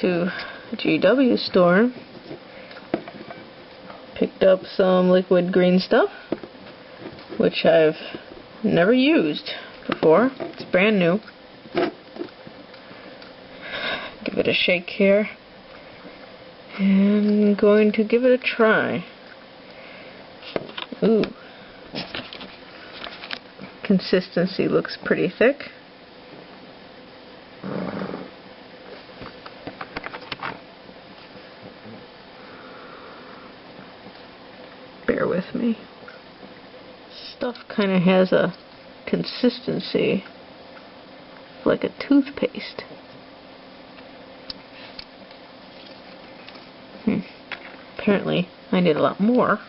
to a GW store, picked up some liquid green stuff, which I've never used before. It's brand new. Give it a shake here, and I'm going to give it a try. Ooh. Consistency looks pretty thick. Bear with me. Stuff kind of has a consistency like a toothpaste. Apparently I need a lot more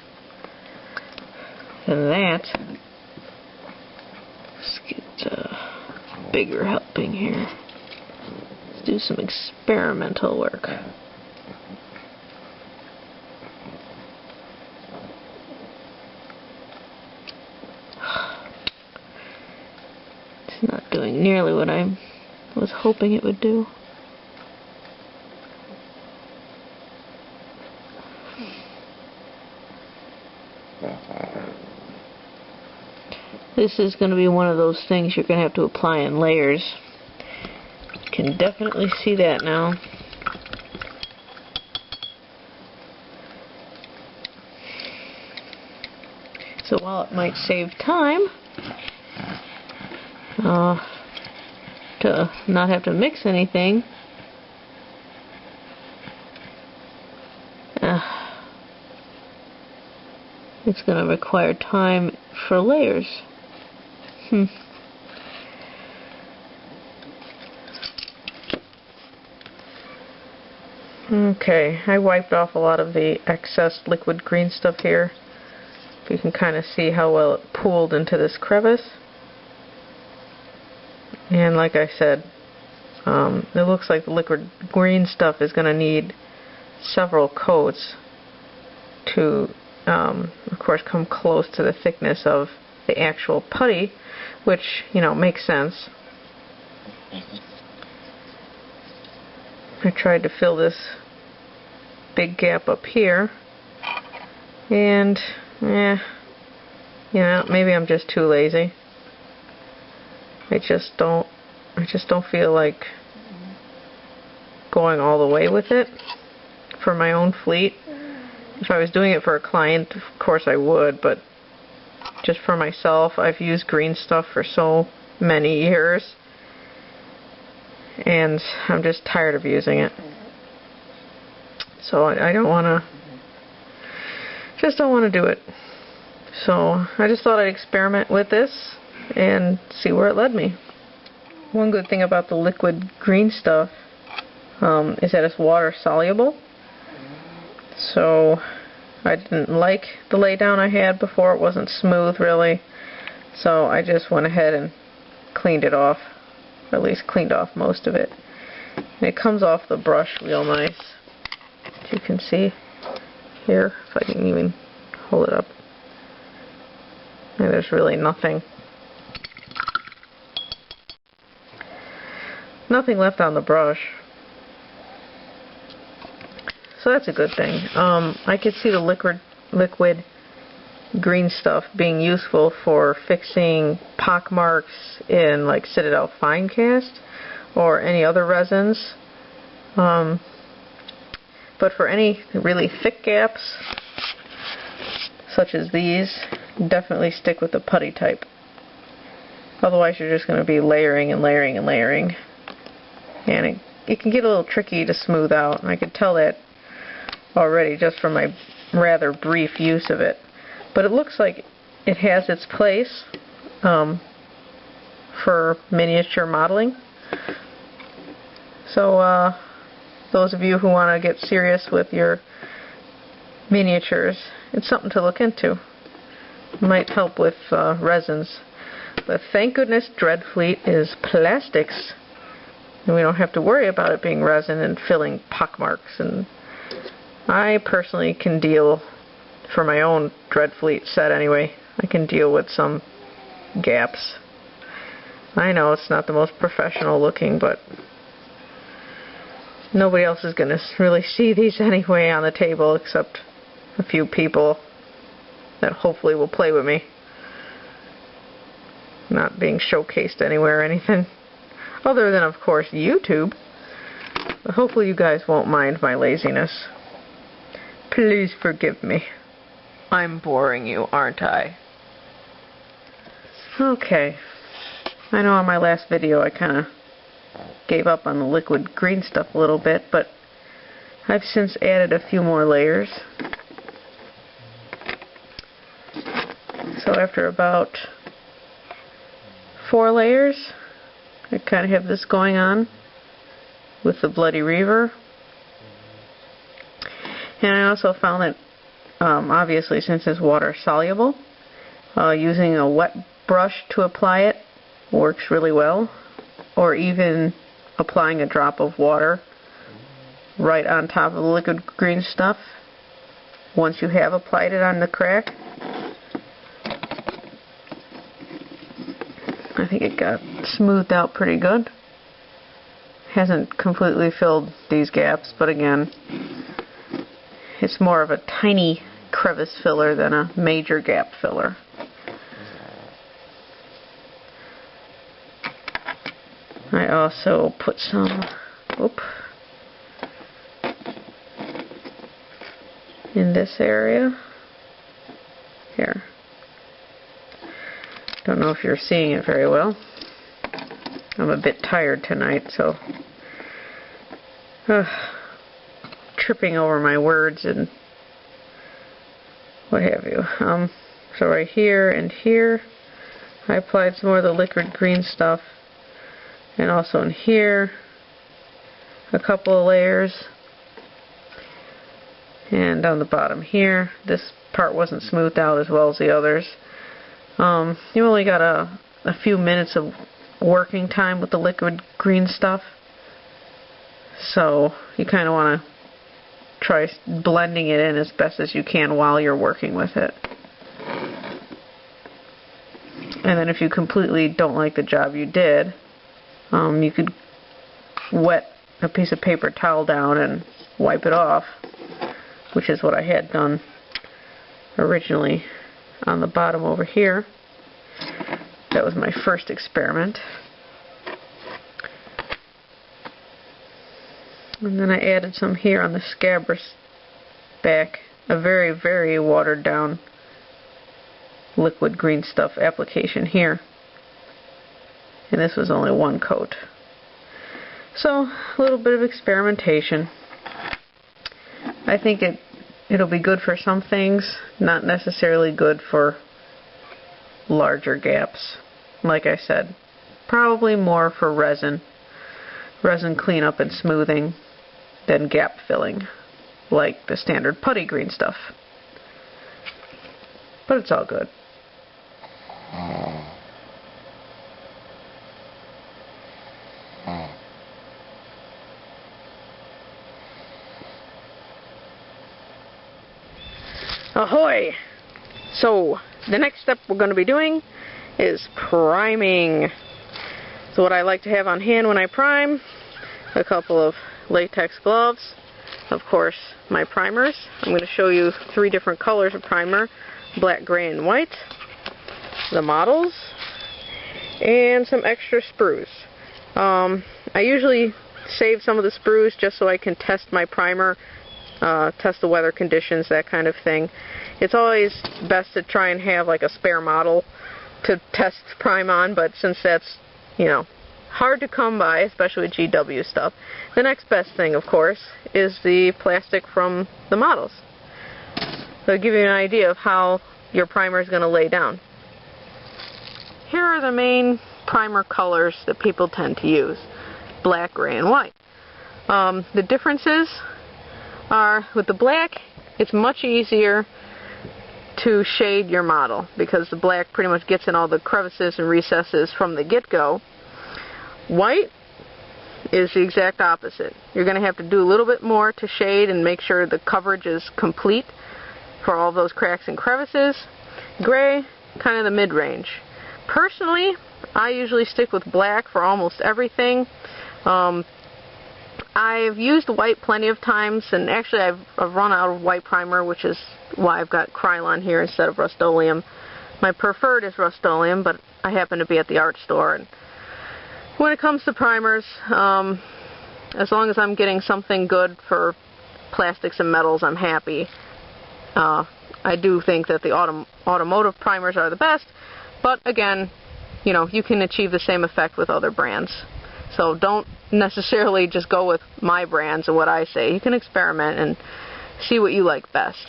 than that. Let's get a bigger helping here. Let's do some experimental work. It's not doing nearly what I was hoping it would do. This is going to be one of those things you're going to have to apply in layers. You can definitely see that now. So while it might save time to not have to mix anything, it's going to require time for layers. Okay, I wiped off a lot of the excess liquid green stuff here. You can kind of see how well it pooled into this crevice. And like I said, it looks like the liquid green stuff is going to need several coats to, of course, come close to the thickness of the actual putty, which, you know, makes sense. I tried to fill this big gap up here, and you know, maybe I'm just too lazy. I just don't feel like going all the way with it for my own fleet. If I was doing it for a client, of course I would, but just for myself, I've used green stuff for so many years, and I'm just tired of using it. So I don't want to do it. So I just thought I'd experiment with this and see where it led me. One good thing about the liquid green stuff is that it's water soluble. So I didn't like the laydown I had before. It wasn't smooth really. So I just went ahead and cleaned it off, or at least cleaned off most of it. And it comes off the brush real nice. As you can see here, if I can even hold it up. And there's really nothing left on the brush. So that's a good thing. I could see the liquid green stuff being useful for fixing pock marks in like Citadel fine cast or any other resins. But for any really thick gaps, such as these, definitely stick with the putty type. Otherwise you're just going to be layering and layering and layering. And it can get a little tricky to smooth out, and I could tell that already just from my rather brief use of it. But it looks like it has its place for miniature modeling. So those of you who want to get serious with your miniatures, it's something to look into. It might help with resins. But thank goodness Dreadfleet is plastics, and we don't have to worry about it being resin and filling pockmarks. And I personally can deal, for my own Dreadfleet set anyway, I can deal with some gaps. I know it's not the most professional looking, but Nobody else is going to really see these anyway on the table except a few people that hopefully will play with me. Not being showcased anywhere or anything. Other than, of course, YouTube. But hopefully you guys won't mind my laziness. Please forgive me. I'm boring you, aren't I? Okay. I know on my last video I kind of gave up on the liquid green stuff a little bit, but I've since added a few more layers. So after about 4 layers, I kind of have this going on with the Bloody Reaver. And I also found that, obviously, since it's water soluble, using a wet brush to apply it works really well. Or even applying a drop of water right on top of the liquid green stuff once you have applied it on the crack. I think it got smoothed out pretty good. Hasn't completely filled these gaps, but again, it's more of a tiny crevice filler than a major gap filler. I also put some in this area here. Don't know if you're seeing it very well. I'm a bit tired tonight, so tripping over my words and what have you. So right here and here, I applied some more of the liquid green stuff. And also in here, a couple of layers. And down the bottom here, this part wasn't smoothed out as well as the others. You only got a few minutes of working time with the liquid green stuff. So you kind of want to try blending it in as best as you can while you're working with it. And then if you completely don't like the job you did, you could wet a piece of paper towel down and wipe it off, which is what I had done originally on the bottom over here. That was my first experiment. And then I added some here on the scabrous back, a very, very watered down liquid green stuff application here. And this was only 1 coat. So, a little bit of experimentation. I think it'll be good for some things, not necessarily good for larger gaps. Like I said, probably more for resin cleanup and smoothing than gap filling, like the standard putty green stuff. But it's all good. Ahoy! So, the next step we're going to be doing is priming. So what I like to have on hand when I prime, a couple of latex gloves, of course my primers. I'm going to show you 3 different colors of primer, black, gray, and white, the models, and some extra sprues. I usually save some of the sprues just so I can test my primer, test the weather conditions, that kind of thing. It's always best to try and have like a spare model to test prime on, but since that's, you know, hard to come by, especially with GW stuff, the next best thing, of course, is the plastic from the models. So to give you an idea of how your primer is going to lay down. Here are the main primer colors that people tend to use: black, gray, and white. The differences are, with the black, it's much easier to shade your model because the black pretty much gets in all the crevices and recesses from the get-go. White is the exact opposite. You're going to have to do a little bit more to shade and make sure the coverage is complete for all those cracks and crevices. Gray, kind of the mid-range. Personally, I usually stick with black for almost everything. I've used white plenty of times, and actually I've run out of white primer, which is why I've got Krylon here instead of Rust-Oleum. My preferred is Rust-Oleum, but I happen to be at the art store. And when it comes to primers, as long as I'm getting something good for plastics and metals, I'm happy. I do think that the automotive primers are the best, but again, you know, you can achieve the same effect with other brands. So don't necessarily just go with my brands and what I say. You can experiment and see what you like best.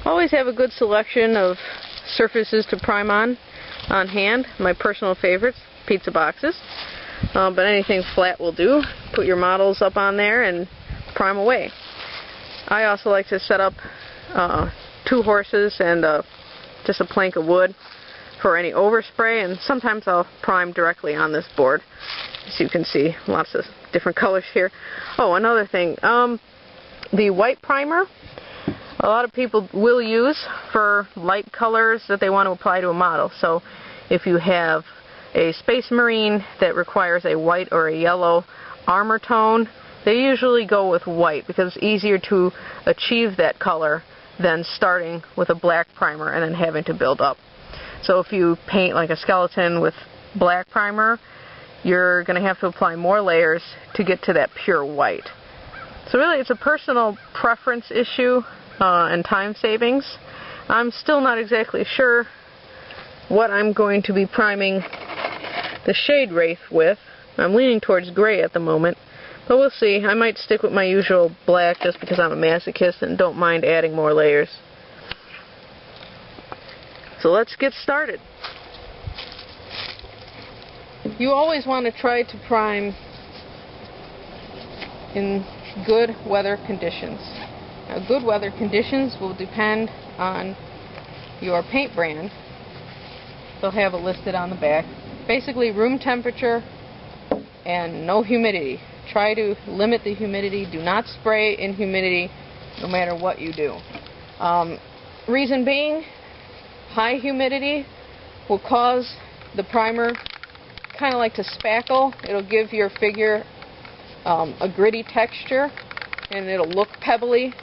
Always have a good selection of surfaces to prime on hand. My personal favorites, pizza boxes. But anything flat will do. Put your models up on there and prime away. I also like to set up 2 horses and just a plank of wood for any overspray, and sometimes I'll prime directly on this board. As you can see, lots of different colors here. Oh, another thing, the white primer, a lot of people will use for light colors that they want to apply to a model. So if you have a Space Marine that requires a white or a yellow armor tone, they usually go with white because it's easier to achieve that color than starting with a black primer and then having to build up. So if you paint like a skeleton with black primer, you're going to have to apply more layers to get to that pure white. So really it's a personal preference issue and time savings. I'm still not exactly sure what I'm going to be priming the Shade Wraith with. I'm leaning towards gray at the moment, but we'll see. I might stick with my usual black just because I'm a masochist and don't mind adding more layers. So let's get started. You always want to try to prime in good weather conditions. Now, good weather conditions will depend on your paint brand. They'll have it listed on the back. Basically, room temperature and no humidity. Try to limit the humidity. Do not spray in humidity no matter what you do. Reason being, high humidity will cause the primer kind of like to spackle. It'll give your figure a gritty texture and it'll look pebbly.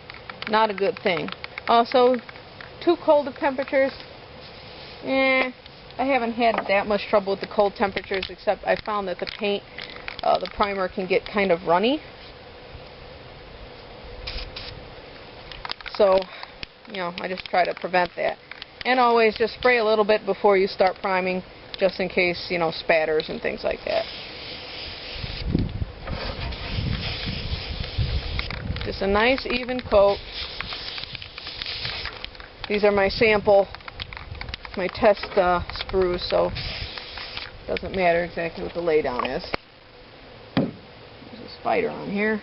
Not a good thing. Also, too cold of temperatures, I haven't had that much trouble with the cold temperatures, except I found that the paint, the primer can get kind of runny. So, you know, I just try to prevent that. And always just spray a little bit before you start priming, just in case, you know, spatters and things like that. Just a nice even coat. These are my sample, my test sprues, so it doesn't matter exactly what the laydown is. There's a spider on here.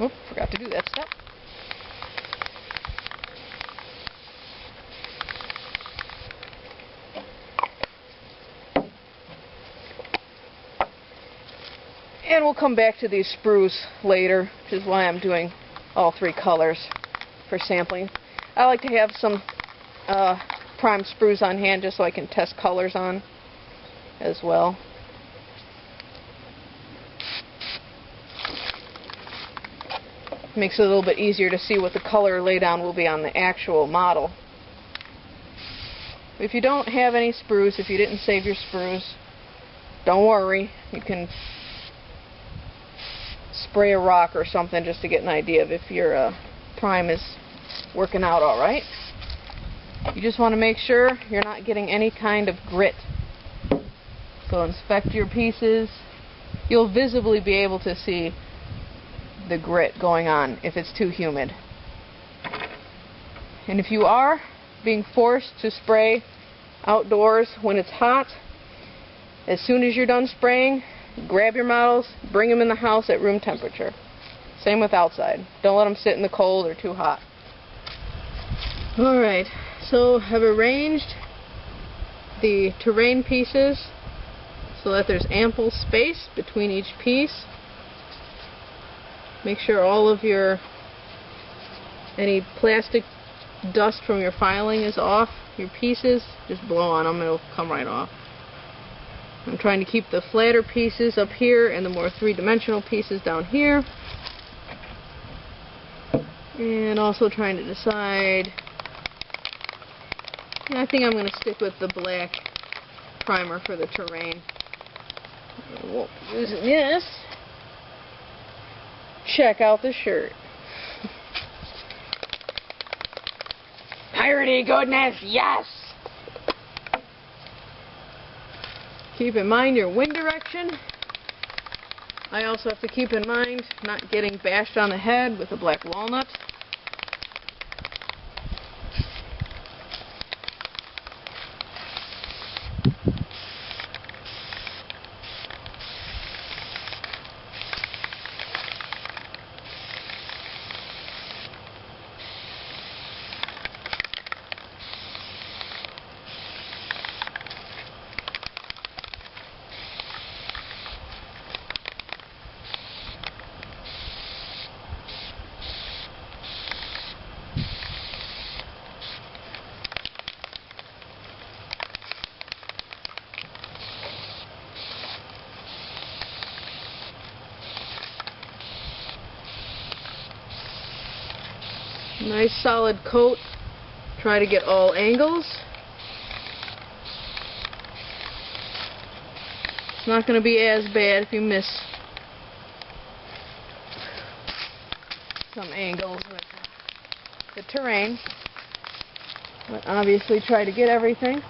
Oop, forgot to do that step. And we'll come back to these sprues later, which is why I'm doing all 3 colors for sampling. I like to have some primed sprues on hand just so I can test colors on as well. Makes it a little bit easier to see what the color laydown will be on the actual model. If you don't have any sprues, if you didn't save your sprues, don't worry. You can spray a rock or something just to get an idea of if your prime is working out alright. You just want to make sure you're not getting any kind of grit. So inspect your pieces. You'll visibly be able to see the grit going on if it's too humid. And if you are being forced to spray outdoors when it's hot, as soon as you're done spraying, grab your models, bring them in the house at room temperature. Same with outside. Don't let them sit in the cold or too hot. Alright, so I've arranged the terrain pieces so that there's ample space between each piece. Make sure all of your any plastic dust from your filing is off your pieces, just blow on them, it'll come right off. I'm trying to keep the flatter pieces up here and the more three-dimensional pieces down here. And also trying to decide, I think I'm going to stick with the black primer for the terrain. I won't be using this. Check out the shirt. Piratey goodness, yes! Keep in mind your wind direction. I also have to keep in mind not getting bashed on the head with a black walnut. Nice solid coat. Try to get all angles. It's not going to be as bad if you miss some angles with the terrain. But obviously try to get everything.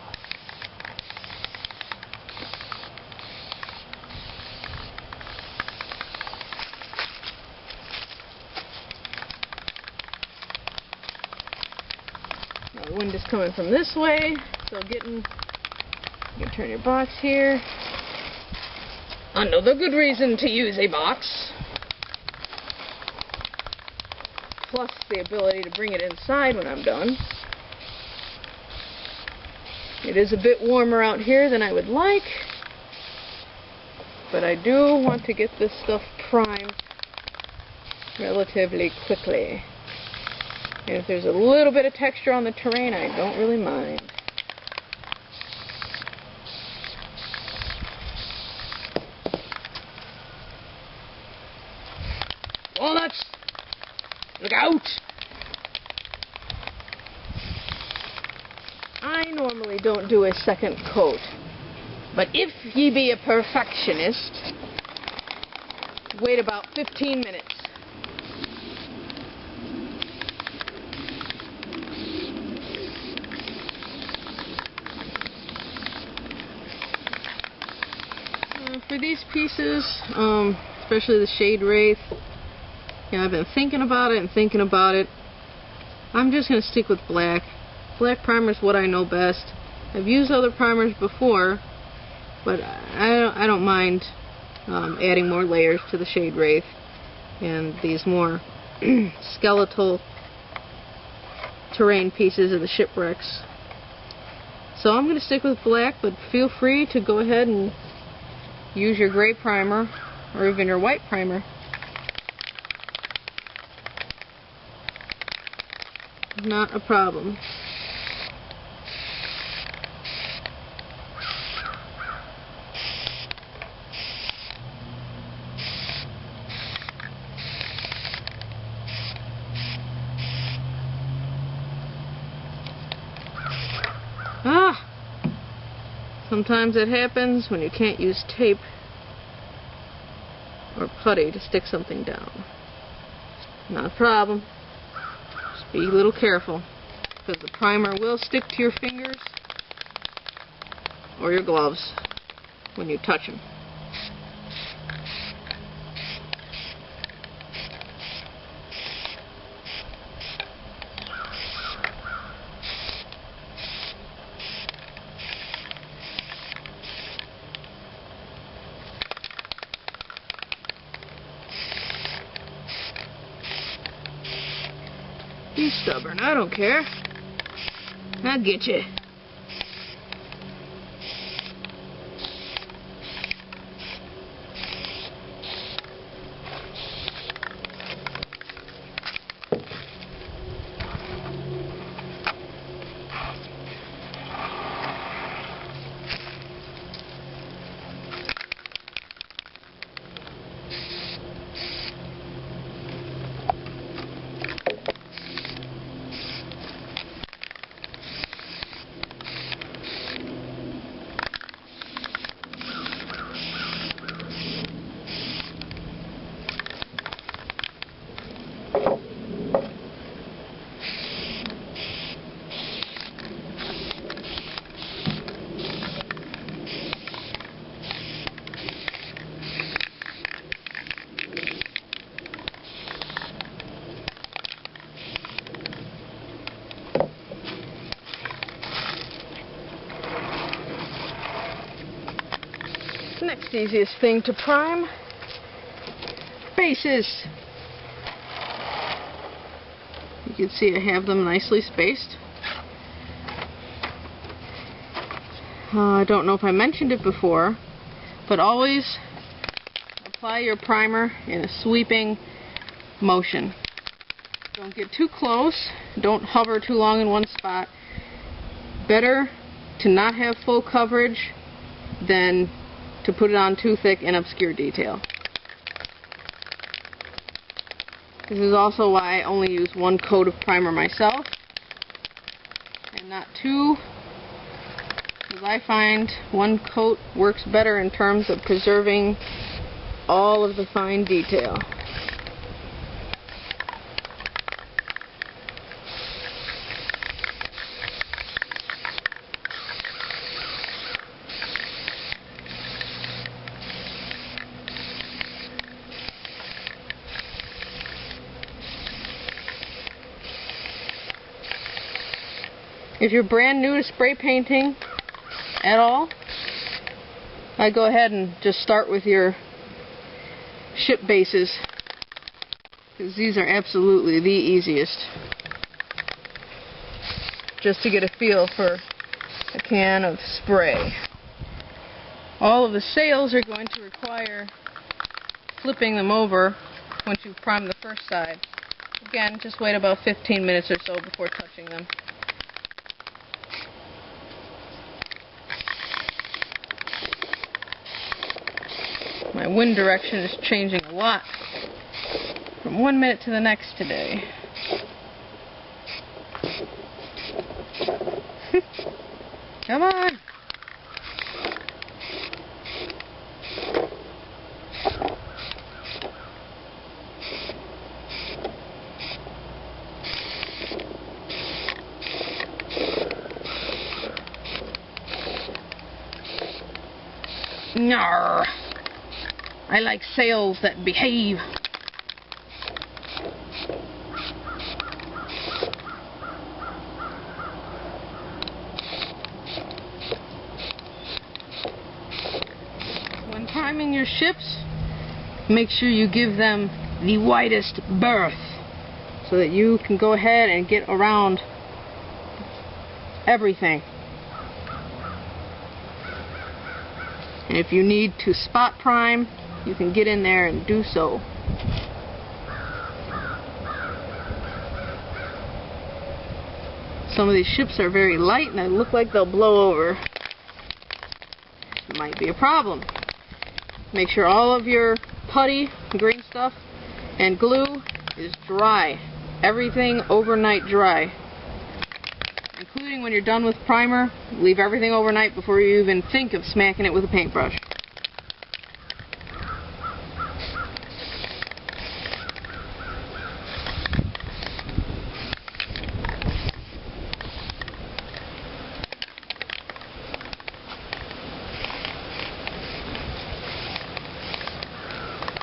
The wind is coming from this way, so you can turn your box here. Another good reason to use a box. Plus the ability to bring it inside when I'm done. It is a bit warmer out here than I would like, but I do want to get this stuff primed relatively quickly. And if there's a little bit of texture on the terrain, I don't really mind. Walnuts! Look out! I normally don't do a second coat, but if ye be a perfectionist, wait about 15 minutes. For these pieces, especially the shade wraith, I've been thinking about it and thinking about it. I'm just going to stick with black. Black primer is what I know best. I've used other primers before, but I don't mind adding more layers to the shade wraith and these more skeletal terrain pieces of the shipwrecks. So I'm going to stick with black, but feel free to go ahead and use your gray primer or even your white primer. Not a problem. Sometimes it happens when you can't use tape or putty to stick something down. Not a problem. Just be a little careful, because the primer will stick to your fingers or your gloves when you touch them. Be stubborn, I don't care. I'll get you. Next easiest thing to prime, bases. You can see I have them nicely spaced. I don't know if I mentioned it before, but always apply your primer in a sweeping motion. Don't get too close, don't hover too long in one spot. Better to not have full coverage than to put it on too thick and obscure detail. This is also why I only use one coat of primer myself and not two, because I find one coat works better in terms of preserving all of the fine detail. If you're brand new to spray painting at all, I go ahead and just start with your ship bases, because these are absolutely the easiest. Just to get a feel for a can of spray. All of the sails are going to require flipping them over once you've primed the first side. Again, just wait about 15 minutes or so before touching them. My wind direction is changing a lot from 1 minute to the next today. Come on! Nyarr! I like sails that behave. When priming your ships, make sure you give them the widest berth so that you can go ahead and get around everything. And if you need to spot prime, you can get in there and do so. Some of these ships are very light and they look like they'll blow over. Might be a problem. Make sure all of your putty, green stuff, and glue is dry. Everything overnight dry. Including when you're done with primer, leave everything overnight before you even think of smacking it with a paintbrush.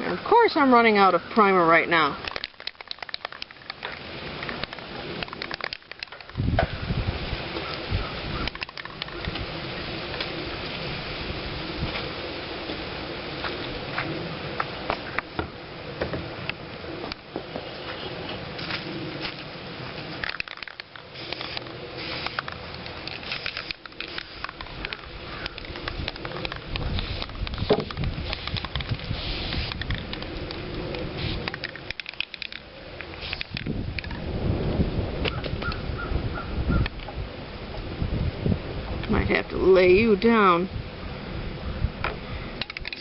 Of course I'm running out of primer right now. Might have to lay you down,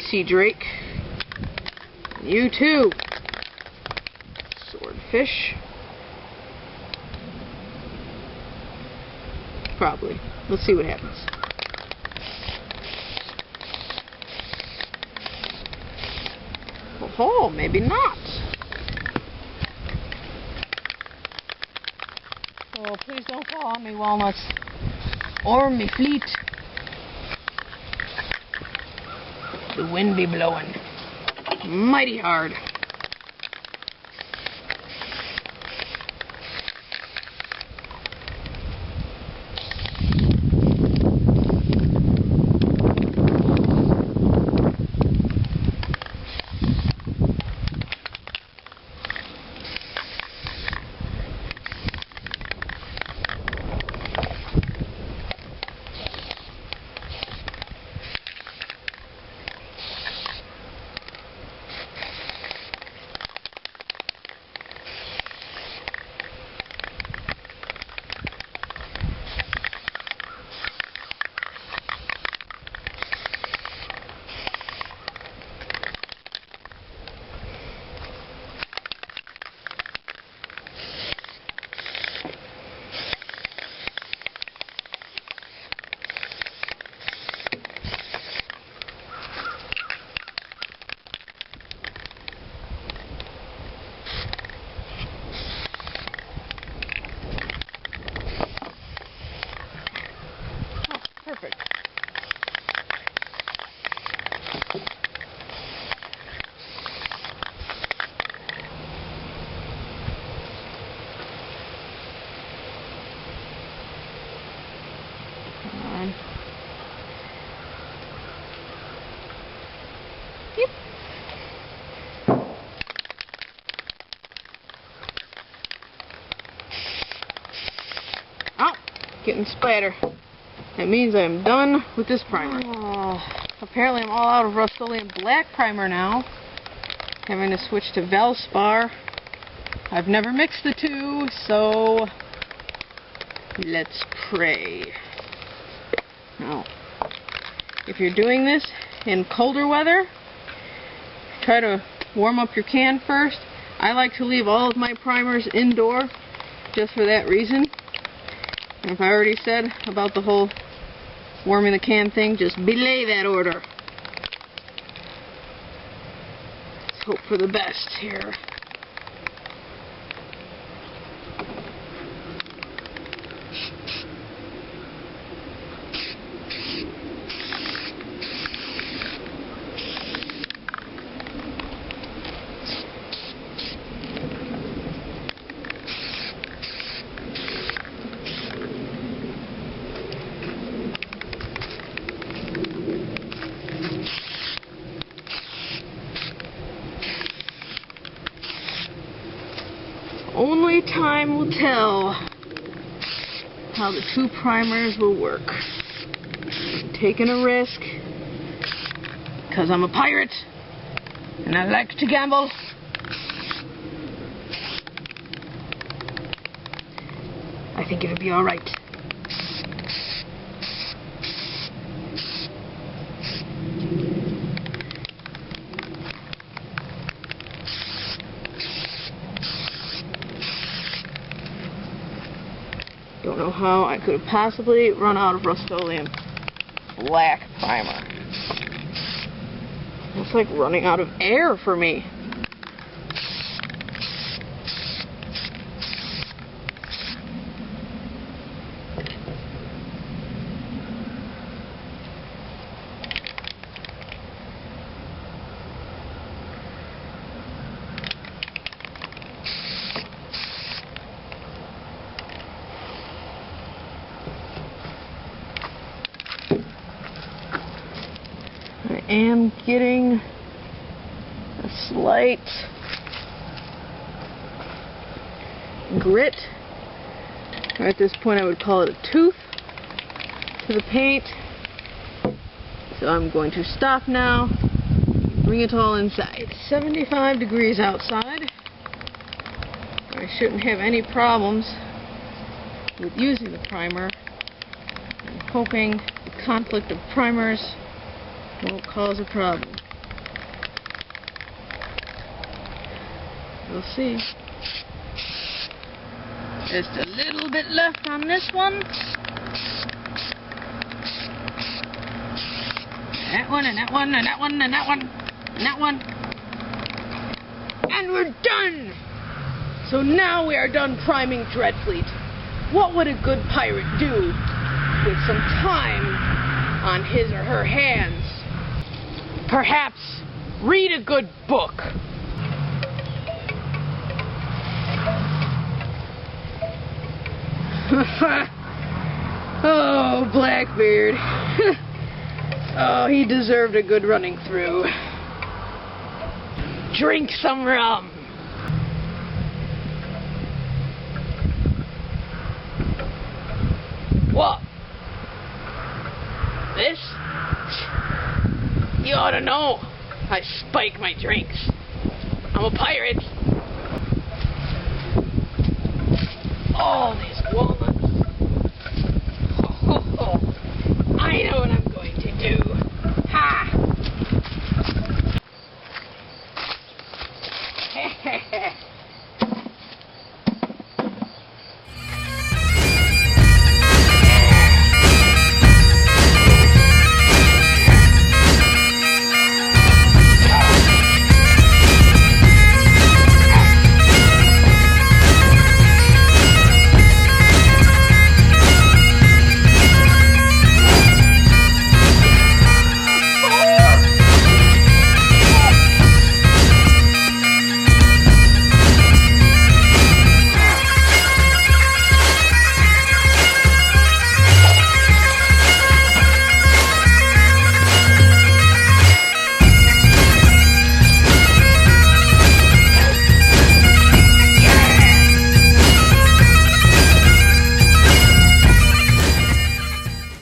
Sea Drake. You too, Swordfish. Probably. Let's see what happens. Oh, maybe not. Oh, please don't fall on me, walnuts. Or me fleet. The wind be blowing mighty hard. getting splatter. That means I'm done with this primer. Apparently I'm all out of Rust-Oleum black primer now. Having to switch to Valspar. I've never mixed the two, so let's pray. Now, if you're doing this in colder weather, try to warm up your can first. I like to leave all of my primers indoor just for that reason. And if I already said about the whole warming the can thing, just belay that order. Let's hope for the best here. Only time will tell how the two primers will work. I'm taking a risk because I'm a pirate and I like to gamble. I think it'll be alright. Don't know how I could have possibly run out of Rust-Oleum black primer. It's like running out of air for me. I am getting a slight grit, or at this point I would call it a tooth, to the paint. So I'm going to stop now, bring it all inside. 75 degrees outside. I shouldn't have any problems with using the primer. I'm hoping the conflict of primers won't cause a problem. We'll see. Just a little bit left on this one. That one, and that one, and that one, and that one, and that one. And we're done! So now we are done priming Dreadfleet. What would a good pirate do with some time on his or her hands? Perhaps read a good book. Oh, Blackbeard. Oh, he deserved a good running through. Drink some rum. What? This? You ought to know I spike my drinks. I'm a pirate. All these walnuts. I know what I'm going to do. Ha!